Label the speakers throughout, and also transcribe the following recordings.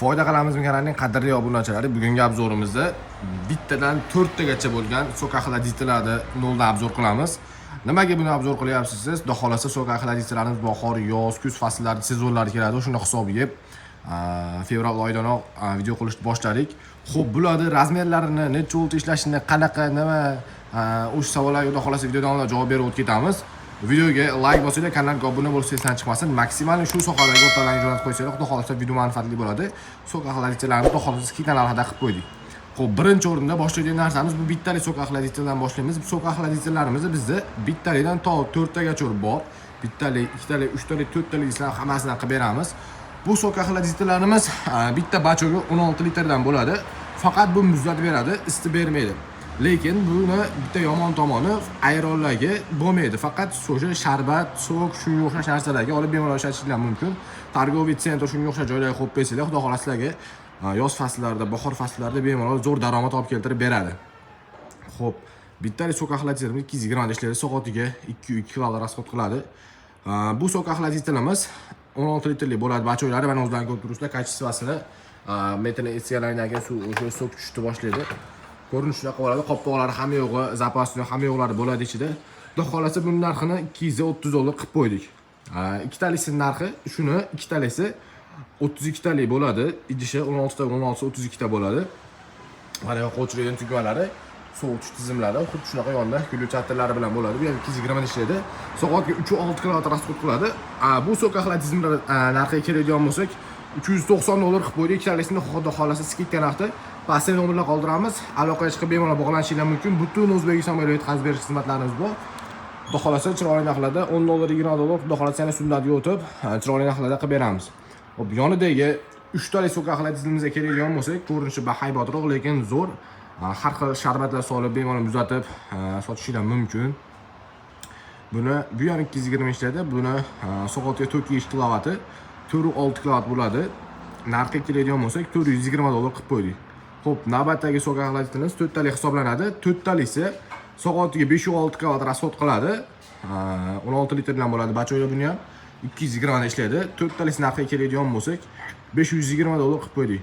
Speaker 1: Foyda qilamizmi kanalning qadrli obunachilari, bugungi obzorimizda bittadan 4 tagacha bo'lgan sok axlatitlarni noldan obzor qilamiz. Nimaga buni obzor qilyapsiz siz? Xudo xolasa sok axlatitlarimiz bahor, yoz, kuz fasllari, sezonlari keladi. Shuni hisobiga fevral oyidanoq video qilishni boshladik. Xo'p, bularning razmerlarini, necha volt ishlashini, qanaqa, nima o'sha savollarga xudo xolasa videodan javob berib o'tib ketamiz. Videoga like bosinglar, kanalga obuna bo'lsangiz esdan chiqmasin. Maksimal shu sohalarga o'rtalarga jo'natib qo'ysanglar, xudo xolasa video manfaatli bo'ladi. Sok axlatitlarni xudo xolasa ikki kanalda qilib qo'ydik. Xo'p, birinchi o'rinda boshlaydigan narsamiz bu bittali sok axlatitlardan boshlaymiz. Sok axlatitlarimiz bizda bittalidan to 4 tagacha bor. Bittali, ikkitali, uchtali, to'rttali desam hammasidan qilib beramiz. Bu sok axlatitlarimiz bitta bachoga 16 litrdan bo'ladi. Faqat bu muzlatib beradi, isitib bermaydi. Lekin buni bitta yomon tomoni ayronlarga bo'lmaydi. Faqat o'sha sharbat, sok, shunga o'xshash narsalarga olib bemalol ishlatishingiz mumkin. Торговый sentr shunga o'xshash joylarga qo'yib qo'ysanglar, xudo xolasa sizlarga yoz faslllarida, bahor faslllarida bemalol zo'r daromad olib keltirib beradi. Xo'p, bittali sok axlatitlarimiz 220 da ishlaydi, soatiga 2 kg rasxod qiladi. Bu sok axlatitlarimiz 16 litrli bo'ladi. Bachoylari mana o'zlariga ko'rib turibsizlar, kачествосini metini etsiyalardan suv o'sha sok tushishni boshlaydi. Ko'rinish shunaqa bo'ladi. Qopqoqlari ham yo'g'i, zapasni ham yo'qlari bo'ladi ichida. Xudo xolasa buning narxini 230 dollar qilib qo'ydik. Ikkitalisining narxi shuni, ikkitalisi 32 talik bo'ladi. Idishi 16 ta 16 32 ta bo'ladi. Mana yo'q o'chirgan tugmalari, sovutish tizimlari xuddi shunaqa yonda kulli chattalari bilan bo'ladi. Bu ham 220 da ishlaydi. Soatga 3-6 kg rasxod qiladi. Bu sok axlatitlar narxiga keladigan bo'lsak 390 dollar qilib qo'ydik. Ikkitalisini xudo xolasa skidka narxda pastda nomerlar qoldiramiz. Aloqaga chiqib bemalol bog'lanishingiz mumkin. Butun O'zbekiston bo'ylab yetkazib berish xizmatlarimiz bor. Xudo xolasa chiroyli narxlarda 10 dollar, 20 dollar xudo xolasa yana sunnatga o'tib chiroyli narxlarda qilib beramiz. Hop, yonidagi 3 tali sok axlatitlarimizga keladigan bo'lsak, ko'rinishi bahaybatroq, lekin zo'r. Har xil sharbatlar solib bemalol muzlatib sotishingiz mumkin. Buni bu ham 220 ishlaydi. Buni soatga 4 kW, 4-6 kW bo'ladi. Narxiga keladigan bo'lsak 420 dollar qilib qo'ydik. Xo'p, navbatdagi sok axlatitlarimiz 4 tali hisoblanadi. 4 talisi soatiga 5-6 kW rasxod qiladi. 16 litrdan bo'ladi bachoylar, buni ham 220 da ishlaydi. 4 talisi narxiga keladigan bo'lsak 520 dollar qilib qo'ydik.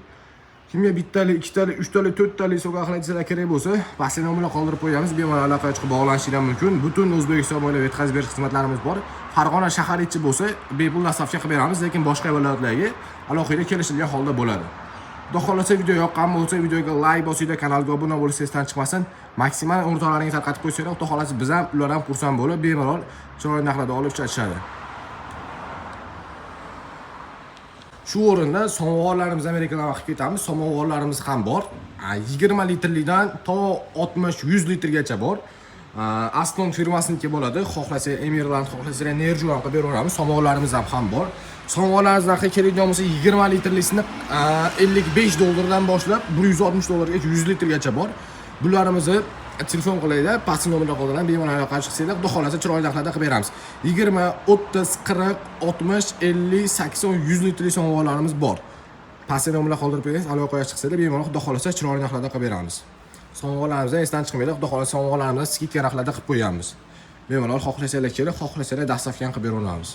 Speaker 1: Kimga bittali, ikkitali, uchtali, to'rttali sok axlatitlar kerak bo'lsa, pastda nomerlar qoldirib qo'yamiz. Bemalol aloqaga chiqib bog'lanishingiz mumkin. Butun O'zbekiston bo'ylab yetkazib berish xizmatlarimiz bor. Farg'ona shahar ichi bo'lsa, bepul dostavka qilib beramiz, lekin boshqa viloyatlarga alohida kelishilgan holda bo'ladi. Xudo xolasa video yoqqan bo'lsa, videoga like bosinglar, kanalga obuna bo'lsangiz esdan chiqmasin. Maksimal o'rtalaringizni tarqatib qo'ysanglar, xudo xolasa biz ham, ular ham xursand bo'lib, bemalol chiroyli narxlarda olib ishlatishadi. Shu o'rinda somonlarimizni Amerikadan qilib ketamiz. Somonlarimiz ham bor. 20 litrlikdan to 60-100 litrgacha bor. Aston firmasiniki bo'ladi. Xohlasa Emirland, xohlasa Nerjuan qilib beraveramiz. Somonlarimiz ham bor. Somonlarimiz narxiga keladigan bo'lsa 20 litrlisini 55 dollardan boshlab 160 dollargacha 100 litrgacha bor. Bularimizni telefon qilaylik, pastda nomerlar qoldirib bemalol aloqaga chiqsanglar, xudo xolasa chiroyli narxlarda qilib beramiz. 20, 30, 40, 60, 50, 80, 100 litrli somonlarimiz bor. Pastda nomerlar qoldirib qo'ysangiz, aloqaga chiqsanglar bemalol xudo xolasa chiroyli narxlarda qilib beramiz. Somonlarimizdan esdan chiqmaydi, xudo xolasa somonlarimizni skidka narxlarda qilib qo'yamiz. Bemalol xohlasanglar kelib, xohlasanglar dastavka qilib beraveramiz.